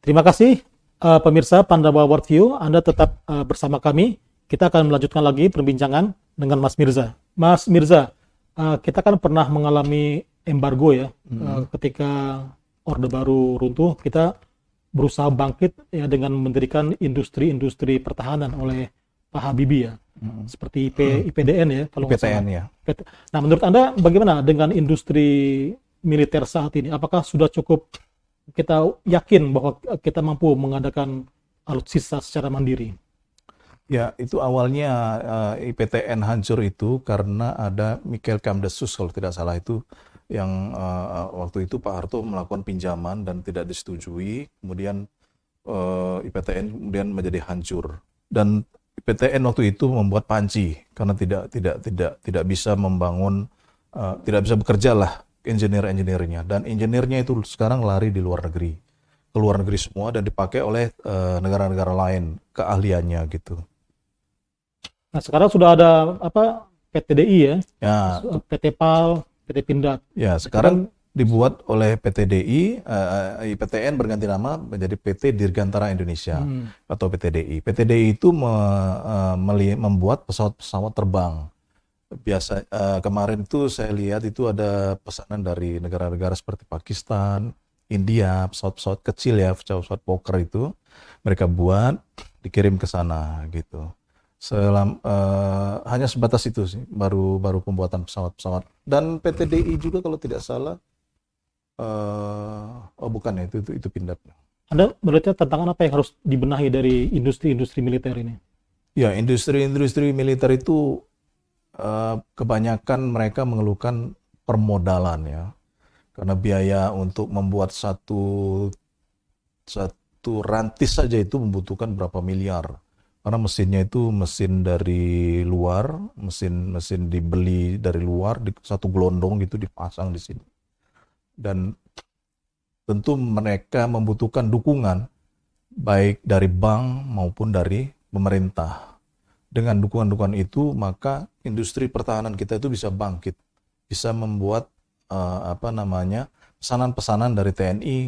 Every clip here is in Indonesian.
Terima kasih pemirsa Pandawa Worldview, Anda tetap bersama kami. Kita akan melanjutkan lagi perbincangan dengan Mas Mirza. Mas Mirza, kita kan pernah mengalami embargo ya, ketika Orde Baru runtuh, kita berusaha bangkit ya dengan mendirikan industri-industri pertahanan oleh Pak Habibie ya, seperti IPDN ya, kalau nggak salah. IPTN ya. Nah, menurut Anda bagaimana dengan industri militer saat ini? Apakah sudah cukup kita yakin bahwa kita mampu mengadakan alutsista secara mandiri? Ya, itu awalnya IPTN hancur itu karena ada Michael Kamdesus kalau tidak salah itu yang waktu itu Pak Harto melakukan pinjaman dan tidak disetujui, kemudian IPTN kemudian menjadi hancur. Dan IPTN waktu itu membuat panci karena tidak bisa membangun, tidak bisa bekerja lah engineer-engineernya, dan engineernya itu sekarang lari di luar negeri, ke luar negeri semua dan dipakai oleh negara-negara lain keahliannya gitu. Nah, sekarang sudah ada apa PTDI ya, Ya, PT PAL, PT Pindad. ya sekarang dibuat oleh PTDI, IPTN berganti nama menjadi PT Dirgantara Indonesia atau PTDI. PTDI itu membuat pesawat-pesawat terbang. Biasa kemarin itu saya lihat itu ada pesanan dari negara-negara seperti Pakistan, India, pesawat-pesawat kecil ya, pesawat-pesawat Fokker itu mereka buat dikirim ke sana gitu. Hanya sebatas itu sih, baru pembuatan pesawat-pesawat. Dan PTDI juga kalau tidak salah, oh bukan ya, itu Pindad. Anda melihatnya tantangan apa yang harus dibenahi dari industri-industri militer ini? Ya, industri-industri militer itu kebanyakan mereka mengeluhkan permodalan ya, karena biaya untuk membuat satu rantis saja itu membutuhkan berapa miliar. Karena mesinnya itu mesin dari luar, mesin dibeli dari luar, satu gelondong gitu dipasang di sini. Dan tentu mereka membutuhkan dukungan baik dari bank maupun dari pemerintah. Dengan dukungan-dukungan itu, maka industri pertahanan kita itu bisa bangkit, bisa membuat pesanan-pesanan dari TNI,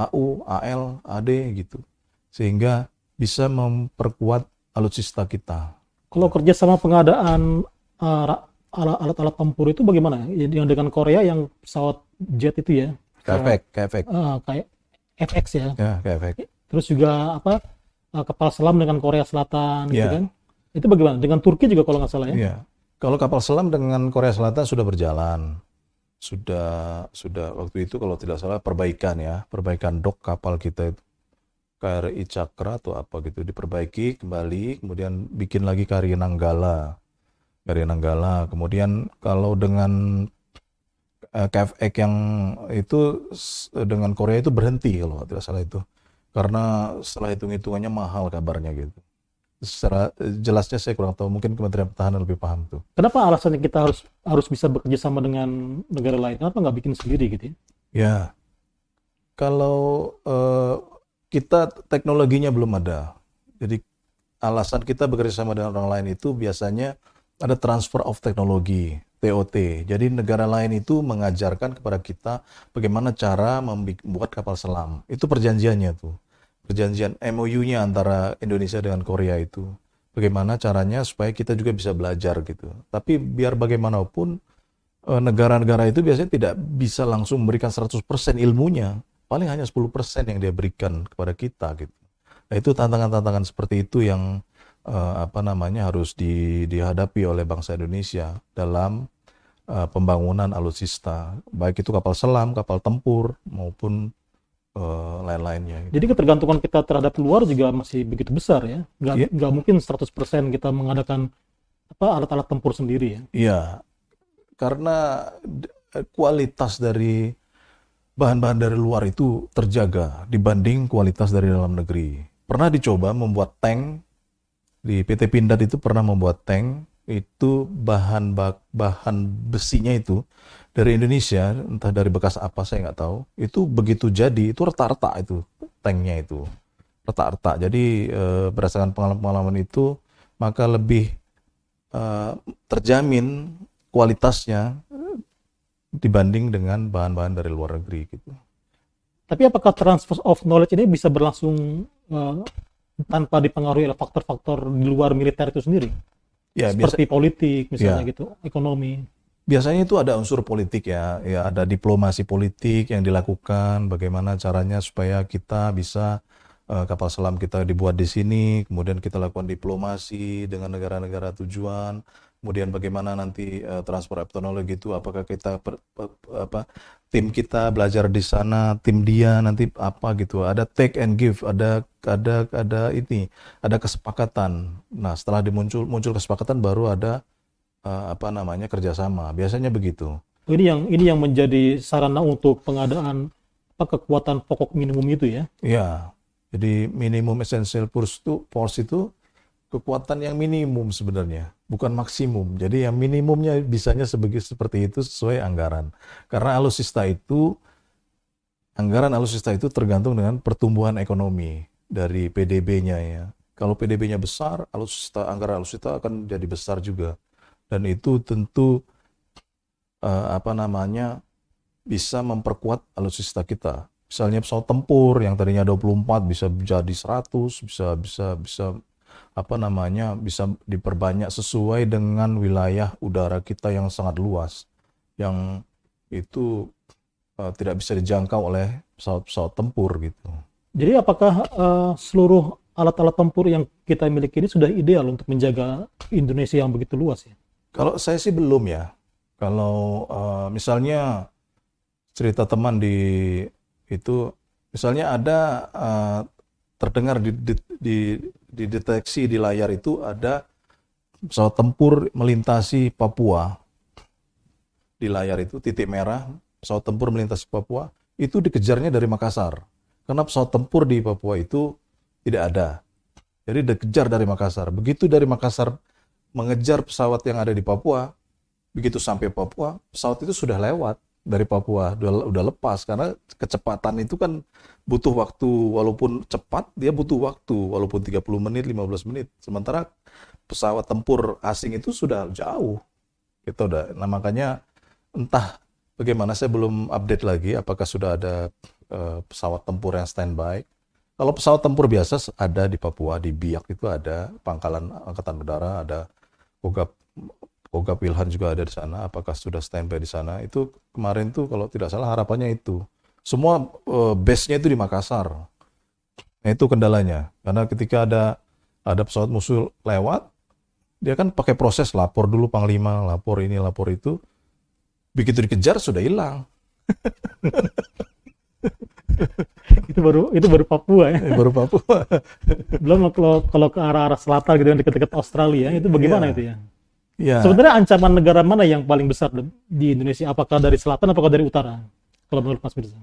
AU, AL, AD gitu, sehingga bisa memperkuat alutsista kita. Kalau kerjasama pengadaan alat-alat tempur itu bagaimana? Yang dengan Korea yang pesawat jet itu ya, Kayak kayak FX ya. ya, kayak Terus juga apa kapal selam dengan Korea Selatan gitu ya, kan? Itu bagaimana? Dengan Turki juga kalau nggak salah ya? ya. Kalau kapal selam dengan Korea Selatan sudah berjalan, sudah waktu itu kalau tidak salah perbaikan dok kapal kita itu. KRI Cakra atau apa gitu diperbaiki kembali, kemudian bikin lagi KRI Nanggala. Kemudian kalau dengan KFX yang itu dengan Korea itu berhenti kalau tidak salah itu, karena setelah hitung-hitungannya mahal kabarnya gitu. Secara jelasnya saya kurang tahu, mungkin Kementerian Pertahanan lebih paham tuh. Kenapa alasannya kita harus bisa bekerja sama dengan negara lain? Kenapa nggak bikin sendiri gitu ya? Ya, kalau kita teknologinya belum ada. Jadi alasan kita bekerja sama dengan orang lain itu biasanya ada transfer of teknologi, TOT. Jadi negara lain itu mengajarkan kepada kita bagaimana cara membuat kapal selam. Itu perjanjiannya tuh. Perjanjian MOU-nya antara Indonesia dengan Korea itu. Bagaimana caranya supaya kita juga bisa belajar gitu. Tapi biar bagaimanapun negara-negara itu biasanya tidak bisa langsung memberikan 100% ilmunya. Paling hanya 10% yang dia berikan kepada kita gitu. Nah, itu tantangan-tantangan seperti itu yang harus dihadapi oleh bangsa Indonesia dalam pembangunan alutsista, baik itu kapal selam, kapal tempur maupun lain-lainnya. Gitu. Jadi ketergantungan kita terhadap luar juga masih begitu besar ya. Nggak mungkin 100% kita mengadakan alat-alat tempur sendiri ya. Iya, karena kualitas dari bahan-bahan dari luar itu terjaga dibanding kualitas dari dalam negeri. Pernah dicoba membuat tank, di PT Pindad itu pernah membuat tank, itu bahan besinya itu dari Indonesia, entah dari bekas apa saya nggak tahu, itu begitu jadi, itu retak-retak itu tanknya itu, retak-retak. Jadi berdasarkan pengalaman itu, maka lebih terjamin kualitasnya dibanding dengan bahan-bahan dari luar negeri gitu. Tapi apakah transfer of knowledge ini bisa berlangsung tanpa dipengaruhi oleh faktor-faktor di luar militer itu sendiri? Ya, Seperti politik misalnya ya. gitu, ekonomi. Biasanya itu ada unsur politik ya, ya ada diplomasi politik yang dilakukan, bagaimana caranya supaya kita bisa kapal selam kita dibuat di sini, kemudian kita lakukan diplomasi dengan negara-negara tujuan, kemudian bagaimana nanti transfer of teknologi itu, apakah kita tim kita belajar di sana, tim dia nanti apa gitu, ada take and give, ada kesepakatan. Nah, setelah muncul kesepakatan baru ada kerjasama. Biasanya begitu. Ini yang menjadi sarana untuk pengadaan kekuatan pokok minimum itu ya. Ya, jadi minimum essential force itu kekuatan yang minimum sebenarnya, bukan maksimum. Jadi yang minimumnya bisanya seperti itu sesuai anggaran. Karena anggaran alutsista itu tergantung dengan pertumbuhan ekonomi dari PDB-nya ya. Kalau PDB-nya besar, anggaran alutsista akan jadi besar juga. Dan itu tentu bisa memperkuat alutsista kita. Misalnya pesawat tempur yang tadinya 24 bisa jadi 100, bisa diperbanyak sesuai dengan wilayah udara kita yang sangat luas, yang itu tidak bisa dijangkau oleh pesawat-pesawat tempur gitu. Jadi apakah seluruh alat-alat tempur yang kita miliki ini sudah ideal untuk menjaga Indonesia yang begitu luas ya? Kalau saya sih belum ya. Kalau misalnya cerita teman misalnya ada terdengar dideteksi di layar itu ada pesawat tempur melintasi Papua. Di layar itu titik merah, pesawat tempur melintasi Papua, itu dikejarnya dari Makassar. Karena pesawat tempur di Papua itu tidak ada. Jadi dikejar dari Makassar. Begitu dari Makassar mengejar pesawat yang ada di Papua, begitu sampai Papua, pesawat itu sudah lewat dari Papua, udah lepas, karena kecepatan itu kan butuh waktu, walaupun cepat, dia butuh waktu, walaupun 30 menit, 15 menit, sementara pesawat tempur asing itu sudah jauh, gitu udah. Nah makanya entah bagaimana, saya belum update lagi, apakah sudah ada pesawat tempur yang standby. Kalau pesawat tempur biasa ada di Papua, di Biak itu ada, Pangkalan Angkatan Udara, ada Kogab Wilhan juga ada di sana. Apakah sudah standby di sana? Itu kemarin tuh kalau tidak salah harapannya itu. Semua base-nya itu di Makassar. Nah itu kendalanya. Karena ketika ada pesawat musuh lewat, dia kan pakai proses lapor dulu Panglima, lapor ini, lapor itu. Begitu dikejar sudah hilang. Itu baru Papua ya. Baru Papua. Belum kalau ke arah selatan gitu yang dekat-dekat Australia, itu bagaimana itu ya? Ya. Sebenarnya ancaman negara mana yang paling besar di Indonesia? Apakah dari selatan, apakah dari utara? Kalau menurut Mas Mirza?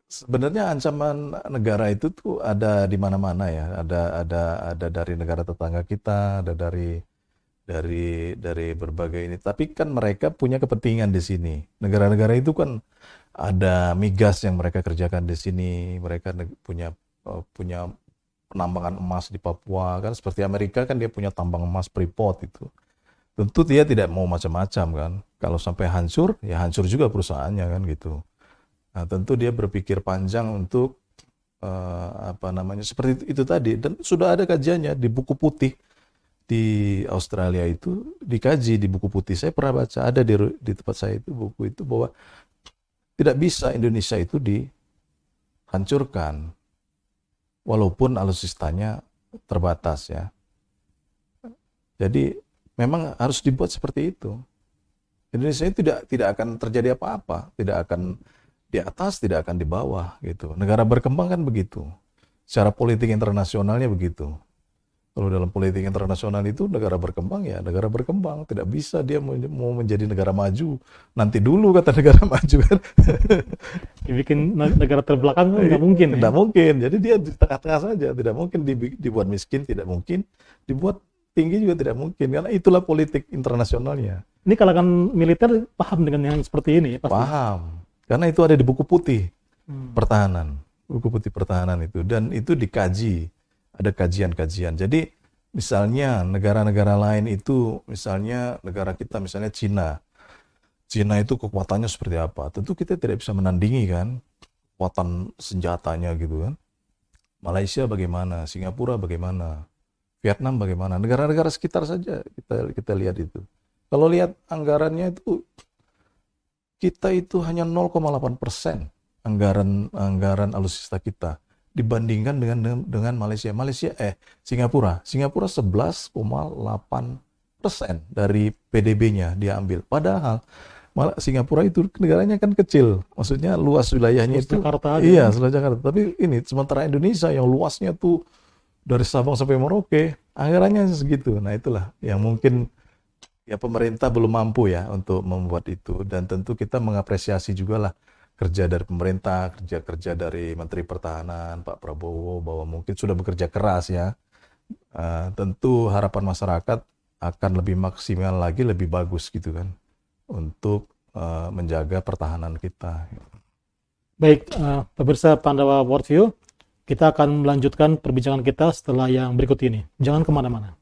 Sebenarnya ancaman negara itu tuh ada di mana-mana ya. Ada dari negara tetangga kita, ada dari berbagai ini. Tapi kan mereka punya kepentingan di sini. Negara-negara itu kan ada migas yang mereka kerjakan di sini. Mereka punya penambangan emas di Papua kan, seperti Amerika kan dia punya tambang emas Freeport itu. Tentu dia tidak mau macam-macam kan. Kalau sampai hancur, ya hancur juga perusahaannya kan gitu. Nah, tentu dia berpikir panjang untuk seperti itu tadi. Dan sudah ada kajiannya di buku putih di Australia itu, dikaji di buku putih. Saya pernah baca, ada di tempat saya itu buku itu, bahwa tidak bisa Indonesia itu dihancurkan walaupun alutsistanya terbatas ya. Jadi memang harus dibuat seperti itu. Indonesia itu tidak akan terjadi apa-apa, tidak akan di atas, tidak akan di bawah gitu. Negara berkembang kan begitu. Secara politik internasionalnya begitu. Kalau dalam politik internasional itu negara berkembang ya negara berkembang, tidak bisa dia mau menjadi negara maju. Nanti dulu kata negara maju kan. Dibikin negara terbelakang kan nggak mungkin. Tidak mungkin. Jadi dia di tengah-tengah saja. Tidak mungkin dibuat miskin, tidak mungkin. Dibuat tinggi juga tidak mungkin. Karena itulah politik internasionalnya. Ini kalangan militer paham dengan yang seperti ini ya? Pasti. Paham. Karena itu ada di buku putih pertahanan. Buku putih pertahanan itu. Dan itu dikaji. Ada kajian-kajian. Jadi misalnya negara-negara lain itu, misalnya negara kita, misalnya Cina. Cina itu kekuatannya seperti apa? Tentu kita tidak bisa menandingi kan kekuatan senjatanya gitu kan. Malaysia bagaimana, Singapura bagaimana, Vietnam bagaimana, negara-negara sekitar saja kita lihat itu. Kalau lihat anggarannya itu, kita itu hanya 0,8% anggaran alutsista kita dibandingkan dengan Singapura. Singapura 11,8% dari PDB-nya dia ambil. Padahal Singapura itu negaranya kan kecil, maksudnya luas wilayahnya itu. Jakarta aja. Iya, seluas Jakarta. Tapi ini sementara Indonesia yang luasnya tuh dari Sabang sampai Merauke, anggarannya segitu. Nah, itulah yang mungkin ya pemerintah belum mampu ya untuk membuat itu, dan tentu kita mengapresiasi juga lah kerja dari pemerintah, kerja dari Menteri Pertahanan Pak Prabowo bahwa mungkin sudah bekerja keras ya. Tentu harapan masyarakat akan lebih maksimal lagi, lebih bagus gitu kan untuk menjaga pertahanan kita. Baik, pemirsa Pandawa Worldview, kita akan melanjutkan perbincangan kita setelah yang berikut ini. Jangan kemana-mana.